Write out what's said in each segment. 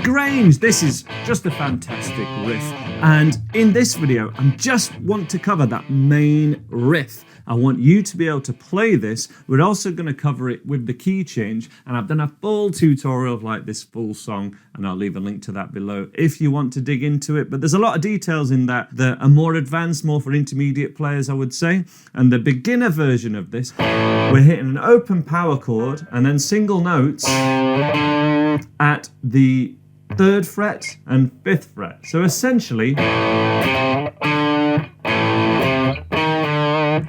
Grange, this is just a fantastic riff, and in this video I just want to cover that main riff. I want you to be able to play this. We're also going to cover it with the key change, and I've done a full tutorial of like this full song, and I'll leave a link to that below if you want to dig into it. But there's a lot of details in that that are more advanced, more for intermediate players, I would say. And the beginner version of this, we're hitting an open power chord and then single notes at the 3rd fret and 5th fret. So essentially,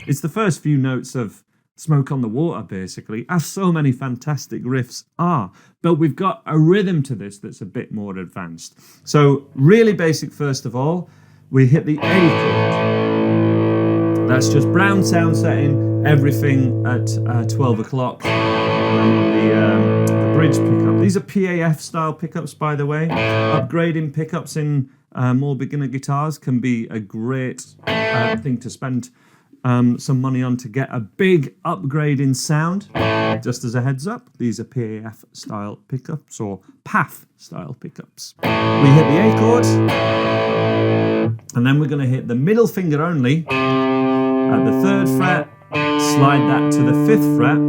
it's the first few notes of Smoke on the Water, basically, as so many fantastic riffs are. But we've got a rhythm to this that's a bit more advanced. So really basic, first of all, we hit the A chord. That's just brown sound setting, everything at 12 o'clock. The bridge pickup. These are PAF style pickups, by the way. Upgrading pickups in more beginner guitars can be a great thing to spend some money on to get a big upgrade in sound. Just as a heads up, these are PAF style pickups or PAF style pickups. We hit the A chord, and then we're going to hit the middle finger only at the 3rd fret, slide that to the 5th fret.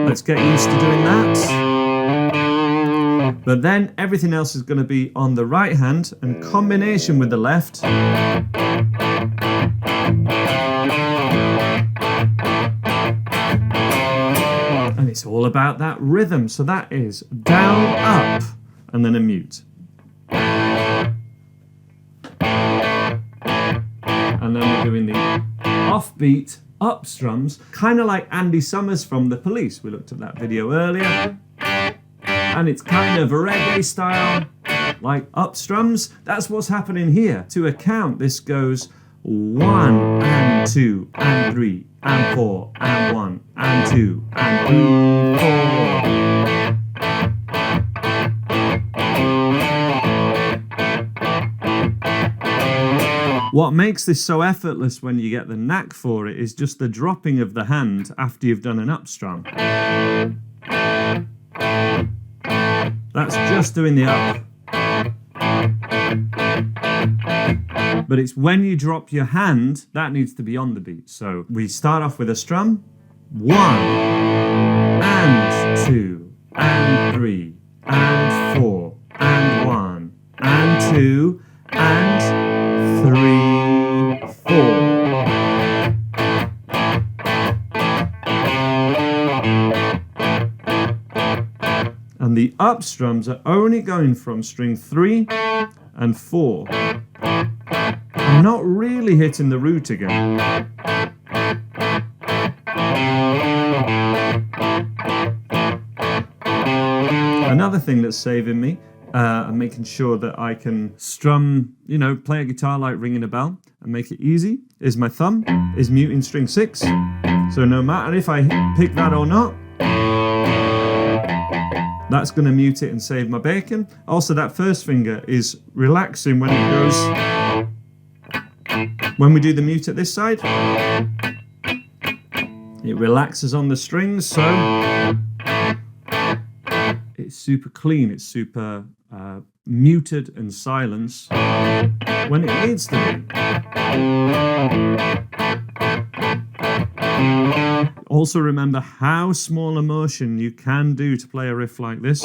Let's get used to doing that. But then everything else is going to be on the right hand and combination with the left. And it's all about that rhythm. So that is down, up, and then a mute. And then we're doing the offbeat up strums, kind of like Andy Summers from The Police. We looked at that video earlier. And it's kind of a reggae style, like up strums. That's what's happening here. To a count, this goes 1 and 2 and 3 and 4 and 1 and 2 and 3, 4. What makes this so effortless when you get the knack for it is just the dropping of the hand after you've done an up strum. That's just doing the up. But it's when you drop your hand, that needs to be on the beat. So we start off with a strum. 1 and 2 and 3 and 4 and 1 and 2 and 3, 4. And the up strums are only going from string 3 and 4. I'm not really hitting the root again. Another thing that's saving me and making sure that I can strum, play a guitar like ringing a bell and make it easy is my thumb is muting string 6. So no matter if I pick that or not, that's going to mute it and save my bacon. Also, that first finger is relaxing when it goes. When we do the mute at this side, it relaxes on the strings, so it's super clean, it's super muted and silenced when it needs to be. Also remember how small a motion you can do to play a riff like this.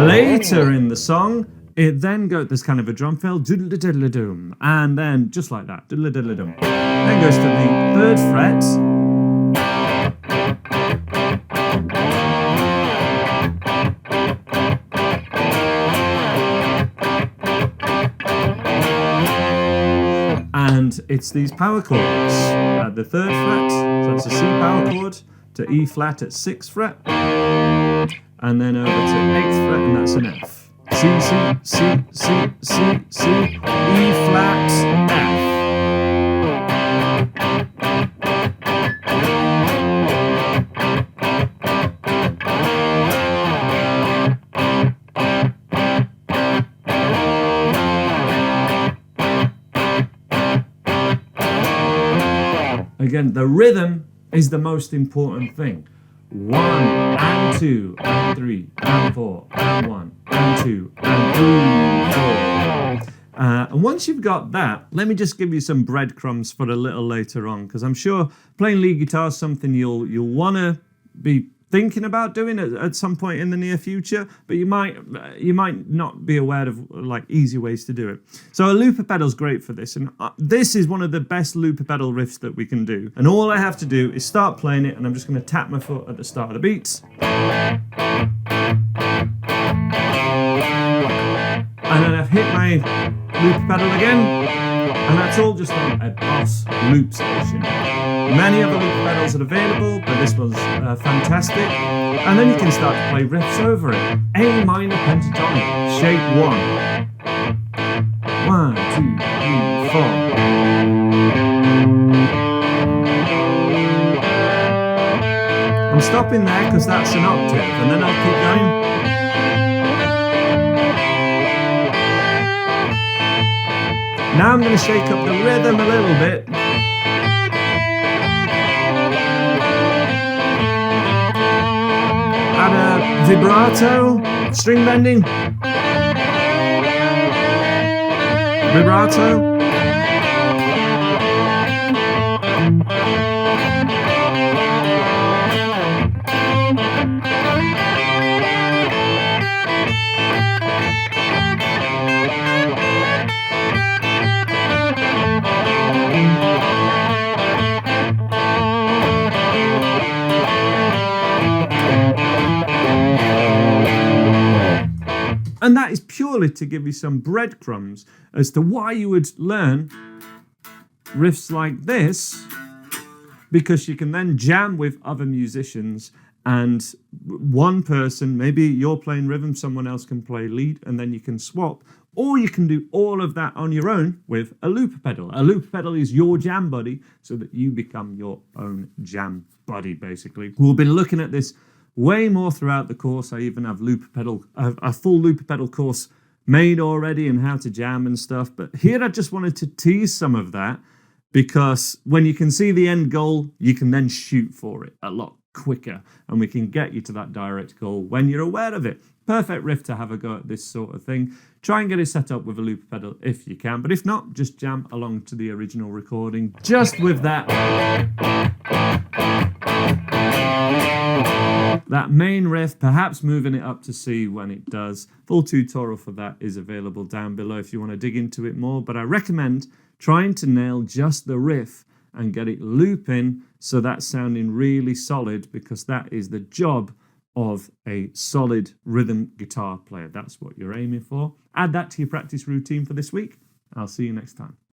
Later in the song, it then goes, there's kind of a drum fill, doodle-diddle-doom, and then just like that, doodle-diddle-doom. Then goes to the 3rd fret. And it's these power chords at the 3rd fret, so it's a C power chord, to E flat at 6th fret, and then over to 8th fret, and that's an F. C, C, C, C, C, C, E flat, F. Again, the rhythm is the most important thing. 1 and 2 and 3 and 4 and 1 and 2 and 3, 4. And once you've got that, let me just give you some breadcrumbs for a little later on, because I'm sure playing lead guitar is something you'll want to be thinking about doing at some point in the near future, but you might not be aware of like easy ways to do it. So a looper pedal is great for this, and this is one of the best looper pedal riffs that we can do. And all I have to do is start playing it, and I'm just going to tap my foot at the start of the beats. And then I've hit my looper pedal again, and that's all just on a Boss loop station. Many other loop pedals are available, but this one's fantastic. And then you can start to play riffs over it. A minor pentatonic, shape 1. 1, 2, 3, 4. I'm stopping there because that's an octave, and then I'll keep going. Now I'm going to shake up the rhythm a little bit. Add a vibrato, string bending. Vibrato. And that is purely to give you some breadcrumbs as to why you would learn riffs like this, because you can then jam with other musicians, and one person, maybe you're playing rhythm, someone else can play lead, and then you can swap. Or you can do all of that on your own with a looper pedal. A looper pedal is your jam buddy, so that you become your own jam buddy, basically. We'll be looking at this way more throughout the course. I even have a full looper pedal course made already, and how to jam and stuff. But here I just wanted to tease some of that, because when you can see the end goal, you can then shoot for it a lot quicker, and we can get you to that direct goal when you're aware of it. Perfect riff to have a go at this sort of thing. Try and get it set up with a looper pedal if you can, but if not, just jam along to the original recording just with that main riff, perhaps moving it up to C when it does. Full tutorial for that is available down below if you want to dig into it more, but I recommend trying to nail just the riff and get it looping so that's sounding really solid, because that is the job of a solid rhythm guitar player. That's what you're aiming for. Add that to your practice routine for this week. I'll see you next time.